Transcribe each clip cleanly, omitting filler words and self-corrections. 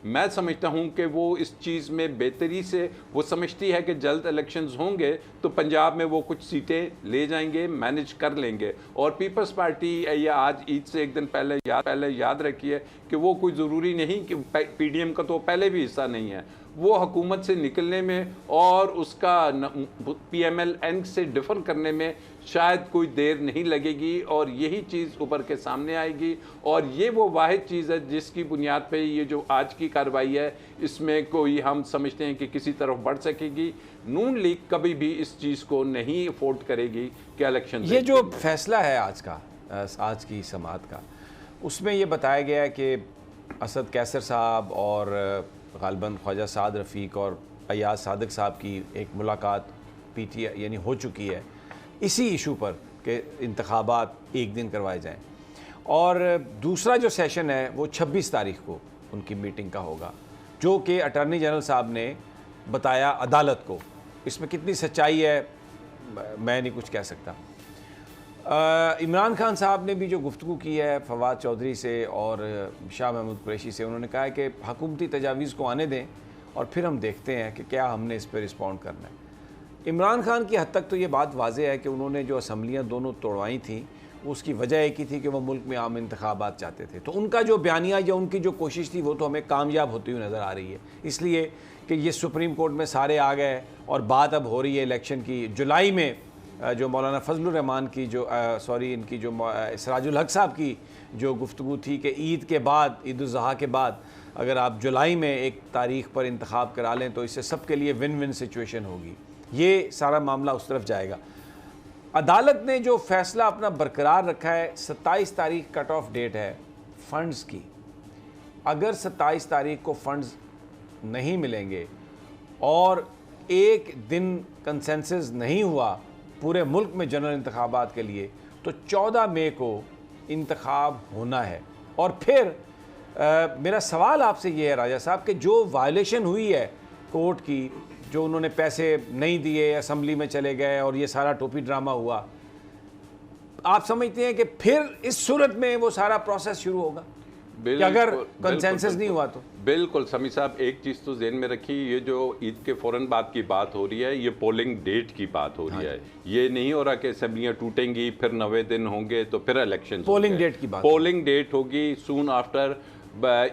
मैं समझता हूं कि वो इस चीज़ में बेहतरी से वो समझती है कि जल्द इलेक्शंस होंगे तो पंजाब में वो कुछ सीटें ले जाएंगे, मैनेज कर लेंगे। और पीपल्स पार्टी या आज ईद से एक दिन पहले याद रखिए कि वो कोई ज़रूरी नहीं कि पीडीएम का तो पहले भी हिस्सा नहीं है, वो हुकूमत से निकलने में और उसका पीएमएल-एन से डिफर करने में शायद कोई देर नहीं लगेगी और यही चीज़ उभर के सामने आएगी। और ये वो वाहिद चीज़ है जिसकी बुनियाद पे ये जो आज की कार्रवाई है इसमें कोई हम समझते हैं कि किसी तरफ बढ़ सकेगी। नून लीग कभी भी इस चीज़ को नहीं अफोर्ड करेगी कि इलेक्शन। ये जो फैसला है आज की समाअत का, उसमें ये बताया गया है कि असद कैसर साहब और गालिबन ख्वाजा साद रफ़ीक और अयाज सादिक साहब की एक मुलाकात पीटीआई यानी हो चुकी है इसी इशू पर कि इंतखाबात एक दिन करवाए जाएं। और दूसरा जो सेशन है वो 26 तारीख को उनकी मीटिंग का होगा, जो कि अटॉर्नी जनरल साहब ने बताया अदालत को। इसमें कितनी सच्चाई है मैं नहीं कुछ कह सकता। इमरान खान साहब ने भी जो गुफ्तगू की है फवाद चौधरी से और शाह महमूद कुरैशी से, उन्होंने कहा है कि हुकूमती तजावीज़ को आने दें और फिर हम देखते हैं कि क्या हमने इस पर रिस्पॉन्ड करना है। इमरान खान की हद तक तो ये बात वाज़ेह है कि उन्होंने जो असम्बलियाँ दोनों तोड़वाई थी उसकी वजह एक ही थी कि वो मुल्क में आम इंतखाबात चाहते थे। तो उनका जो बयानिया या उनकी जो कोशिश थी वो तो हमें कामयाब होती हुई नज़र आ रही है, इसलिए कि ये सुप्रीम कोर्ट में सारे आ गए और बात अब हो रही है इलेक्शन की। जुलाई में जो मौलाना फजलुर रहमान की जो इनकी जो सिराजुल हक साहब की जो गुफ्तगू थी कि ईद के बाद, ईद उल ज़ुहा के बाद अगर आप जुलाई में एक तारीख़ पर इंतखाब करा लें तो इससे सब के लिए विन विन सिचुएशन होगी। ये सारा मामला उस तरफ जाएगा। अदालत ने जो फ़ैसला अपना बरकरार रखा है, 27 तारीख कट ऑफ डेट है फ़ंड्स की। अगर 27 तारीख को फ़ंड्स नहीं मिलेंगे और एक दिन कंसेंसस नहीं हुआ पूरे मुल्क में जनरल इंतखाबात के लिए, तो 14 मई को इंतखाब होना है। और फिर मेरा सवाल आपसे ये है राजा साहब कि जो वायलेशन हुई है कोर्ट की, जो उन्होंने पैसे नहीं दिए, असम्बली में चले गए और ये सारा टोपी ड्रामा हुआ, आप समझते हैं कि फिर इस सूरत में वो सारा प्रोसेस शुरू होगा कि अगर कंसेंसस नहीं हुआ तो? बिल्कुल समी साहब, एक चीज़ तो ज़हन में रखिए, ये जो ईद के फ़ौरन बाद की बात हो रही है ये पोलिंग डेट की बात हो रही है। ये नहीं हो रहा कि असम्बलियाँ टूटेंगी फिर 90 दिन होंगे तो फिर इलेक्शन। पोलिंग डेट की बात, पोलिंग डेट होगी soon after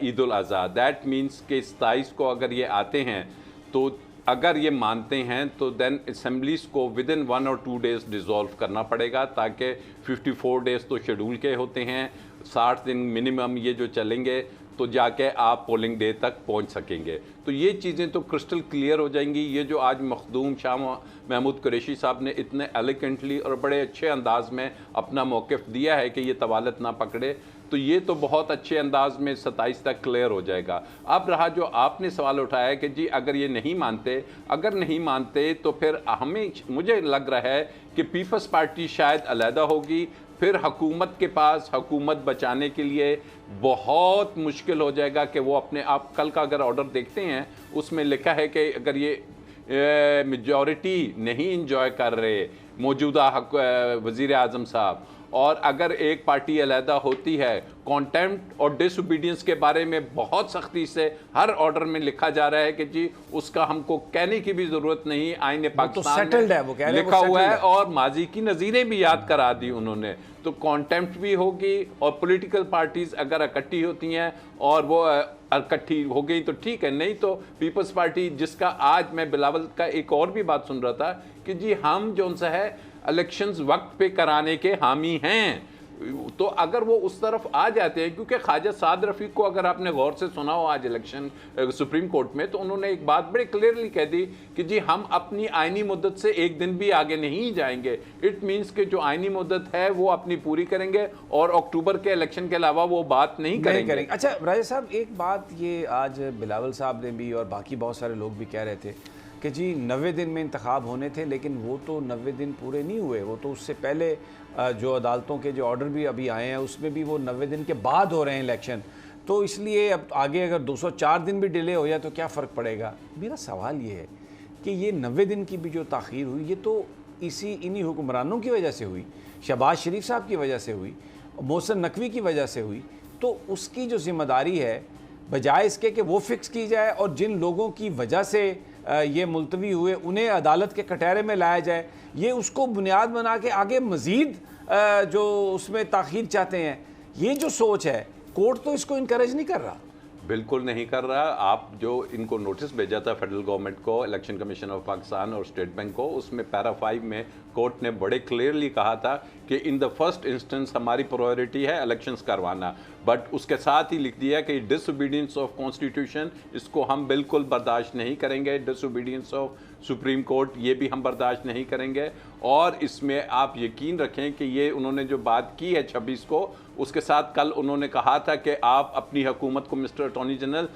Eid ul Azha. That means के 27 को अगर ये आते हैं तो अगर ये मानते हैं तो देन असम्बलीज़ को विद इन 1 और 2 डेज़ डिज़ोल्व करना पड़ेगा, ताकि 54 डेज़ तो शेड्यूल के होते हैं, 60 दिन मिनिमम ये जो चलेंगे तो जाके आप पोलिंग डे तक पहुंच सकेंगे। तो ये चीज़ें तो क्रिस्टल क्लियर हो जाएंगी। ये जो आज मखदूम शाह महमूद कुरैशी साहब ने इतने एलिगेंटली और बड़े अच्छे अंदाज में अपना मौक़िफ़ दिया है कि ये तवालत ना पकड़े, तो ये तो बहुत अच्छे अंदाज में 27 तक क्लियर हो जाएगा। अब रहा जो आपने सवाल उठाया कि जी अगर ये नहीं मानते तो फिर मुझे लग रहा है कि पीपल्स पार्टी शायद अलहदा होगी, फिर हुकूमत के पास हुकूमत बचाने के लिए बहुत मुश्किल हो जाएगा कि वो अपने आप। कल का अगर ऑर्डर देखते हैं उसमें लिखा है कि अगर ये मेजॉरिटी नहीं इंजॉय कर रहे मौजूदा वज़ीर आज़म साहब, और अगर एक पार्टी अलहदा होती है, कॉन्टेम्प्ट और डिसओबीडियंस के बारे में बहुत सख्ती से हर ऑर्डर में लिखा जा रहा है कि जी उसका हमको कहने की भी ज़रूरत नहीं, आईने पाकिस्तान में लिखा हुआ है और माजी की नज़ीरें भी याद करा दी उन्होंने। तो कॉन्टेम्प्ट भी होगी और पॉलिटिकल पार्टीज़ अगर इकट्ठी होती हैं और वो इकट्ठी हो गई तो ठीक है, नहीं तो पीपल्स पार्टी, जिसका आज मैं बिलावल का एक और भी बात सुन रहा था कि जी हम जो उनसे है इलेक्शंस वक्त पे कराने के हामी हैं, तो अगर वो उस तरफ आ जाते हैं, क्योंकि ख्वाजा साद रफ़ीक को अगर आपने गौर से सुना हो आज इलेक्शन सुप्रीम कोर्ट में, तो उन्होंने एक बात बड़े क्लियरली कह दी कि जी हम अपनी आइनी मुद्दत से एक दिन भी आगे नहीं जाएंगे। इट मीन्स कि जो आइनी मुद्दत है वो अपनी पूरी करेंगे और अक्टूबर के इलेक्शन के अलावा वो बात नहीं करेंगे। अच्छा राजा साहब, एक बात ये आज बिलावल साहब ने भी और बाकी बहुत सारे लोग भी कह रहे थे कि जी 90 दिन में इंतखाब होने थे, लेकिन वो तो 90 दिन पूरे नहीं हुए, वो तो उससे पहले जो अदालतों के जो ऑर्डर भी अभी आए हैं उसमें भी वो 90 दिन के बाद हो रहे हैं इलेक्शन। तो इसलिए अब आगे अगर 204 दिन भी डिले हो जाए तो क्या फ़र्क पड़ेगा? मेरा सवाल ये है कि ये 90 दिन की भी जो ताख़ीर हुई ये तो इन्हीं हुक्मरानों की वजह से हुई, शहबाज शरीफ साहब की वजह से हुई, मोहसिन नकवी की वजह से हुई। तो उसकी जो ज़िम्मेदारी है बजाय इसके कि वो फिक्स की जाए और जिन लोगों की वजह से ये मुलतवी हुए उन्हें अदालत के कटहरे में लाया जाए, ये उसको बुनियाद बना के आगे मज़ीद जो उसमें ताख़ीर चाहते हैं। ये जो सोच है, कोर्ट तो इसको इनकरेज नहीं कर रहा। बिल्कुल नहीं कर रहा। आप जो इनको नोटिस भेजा था फेडरल गवर्नमेंट को, इलेक्शन कमीशन ऑफ पाकिस्तान और स्टेट बैंक को, उसमें पैरा 5 में कोर्ट ने बड़े क्लियरली कहा था कि इन द फर्स्ट इंस्टेंस हमारी प्रायोरिटी है इलेक्शंस करवाना, बट उसके साथ ही लिख दिया कि डिसओबीडियंस ऑफ कॉन्स्टिट्यूशन, इसको हम बिल्कुल बर्दाश्त नहीं करेंगे। डिसओबीडियंस ऑफ सुप्रीम कोर्ट, ये भी हम बर्दाश्त नहीं करेंगे। और इसमें आप यकीन रखें कि ये उन्होंने जो बात की है 26 को, उसके साथ कल उन्होंने कहा था कि आप अपनी हुकूमत को, मिस्टर अटॉर्नी जनरल,